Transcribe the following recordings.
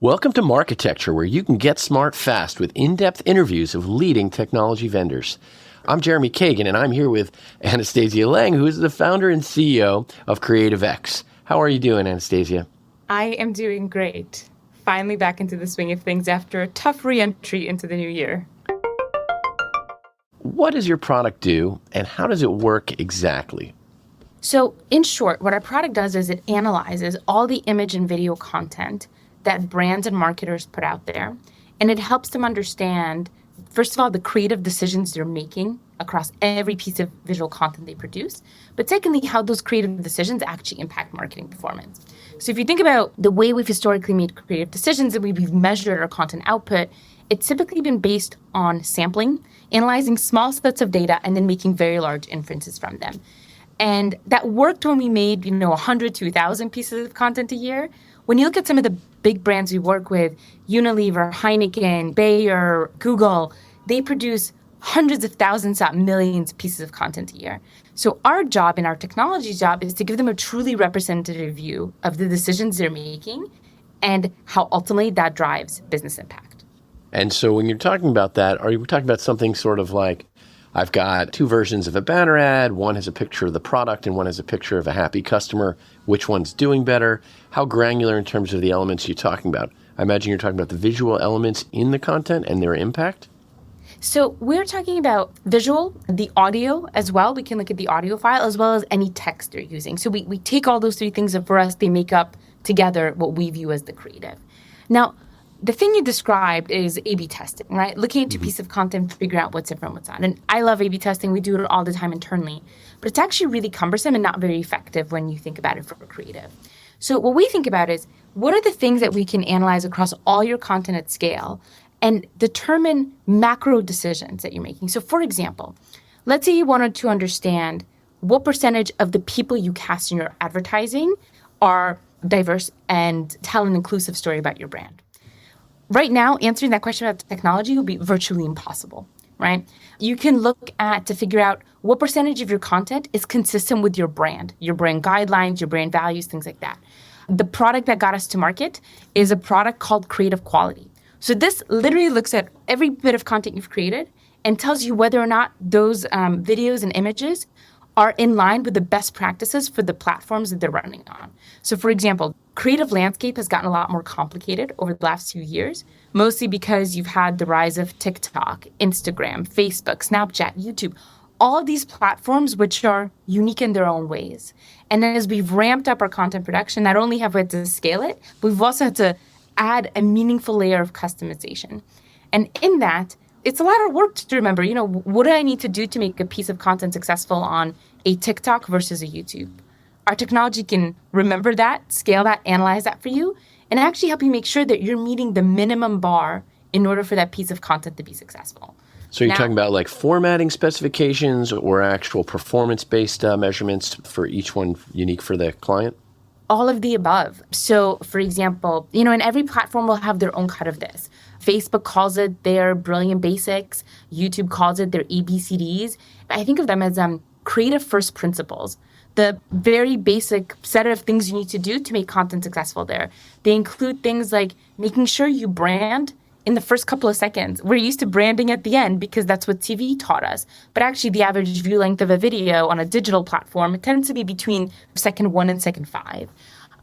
Welcome to Marketecture, where you can get smart fast with in-depth interviews of leading technology vendors. I'm Jeremy Kagan, and I'm here with Anastasia Lang, who is the founder and CEO of CreativeX. How are you doing, Anastasia? I am doing great. Finally back into the swing of things after a tough re-entry into the new year. What does your product do, and how does it work exactly? So, in short, what our product does is it analyzes all the image and video content that brands and marketers put out there, and it helps them understand, first of all, the creative decisions they're making across every piece of visual content they produce, but secondly, how those creative decisions actually impact marketing performance. So if you think about the way we've historically made creative decisions and we've measured our content output, it's typically been based on sampling, analyzing small sets of data, and then making very large inferences from them. And that worked when we made, 100 to 1,000 pieces of content a year. When you look at some of the big brands we work with, Unilever, Heineken, Bayer, Google, they produce hundreds of thousands, not millions of pieces of content a year. So our job and our technology job is to give them a truly representative view of the decisions they're making and how ultimately that drives business impact. And so when you're talking about that, are you talking about something sort of like, I've got two versions of a banner ad. One has a picture of the product and one has a picture of a happy customer. Which one's doing better? How granular in terms of the elements you're talking about? I imagine you're talking about the visual elements in the content and their impact? So we're talking about visual, the audio as well. We can look at the audio file as well as any text they're using. So we take all those three things and for us, they make up together what we view as the creative. Now, the thing you described is A/B testing, right? Looking at a piece of content, figuring out what's different, what's not. And I love A/B testing. We do it all the time internally. But it's actually really cumbersome and not very effective when you think about it for creative. So what we think about is, what are the things that we can analyze across all your content at scale and determine macro decisions that you're making? So for example, let's say you wanted to understand what percentage of the people you cast in your advertising are diverse and tell an inclusive story about your brand. Right now, answering that question about technology would be virtually impossible, right? You can look at to figure out what percentage of your content is consistent with your brand guidelines, your brand values, things like that. The product that got us to market is a product called Creative Quality. So this literally looks at every bit of content you've created and tells you whether or not those videos and images are in line with the best practices for the platforms that they're running on. So for example, creative landscape has gotten a lot more complicated over the last few years, mostly because you've had the rise of TikTok, Instagram, Facebook, Snapchat, YouTube, all of these platforms which are unique in their own ways. And then as we've ramped up our content production, not only have we had to scale it, but we've also had to add a meaningful layer of customization. And in that, it's a lot of work to remember, what do I need to do to make a piece of content successful on a TikTok versus a YouTube? Our technology can remember that, scale that, analyze that for you, and actually help you make sure that you're meeting the minimum bar in order for that piece of content to be successful. So you're talking about like formatting specifications or actual performance-based measurements for each one unique for the client? All of the above. So, for example, and every platform will have their own cut of this. Facebook calls it their brilliant basics. YouTube calls it their ABCDs. I think of them as creative first principles, the very basic set of things you need to do to make content successful there. They include things like making sure you brand in the first couple of seconds. We're used to branding at the end because that's what TV taught us. But actually, the average view length of a video on a digital platform tends to be between second 1 and second 5.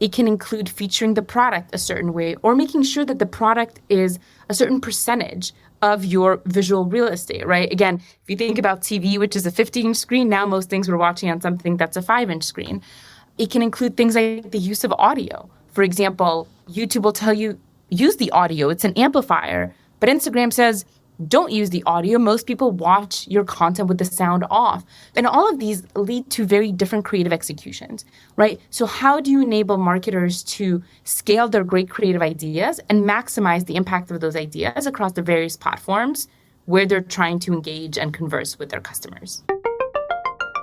It can include featuring the product a certain way or making sure that the product is a certain percentage of your visual real estate, right? Again, if you think about TV, which is a 15-inch screen, now most things we're watching on something that's a 5-inch screen. It can include things like the use of audio. For example, YouTube will tell you, use the audio, it's an amplifier. But Instagram says, don't use the audio. Most people watch your content with the sound off. And all of these lead to very different creative executions, right? So how do you enable marketers to scale their great creative ideas and maximize the impact of those ideas across the various platforms where they're trying to engage and converse with their customers?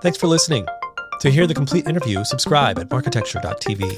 Thanks for listening. To hear the complete interview, subscribe at marketecture.tv.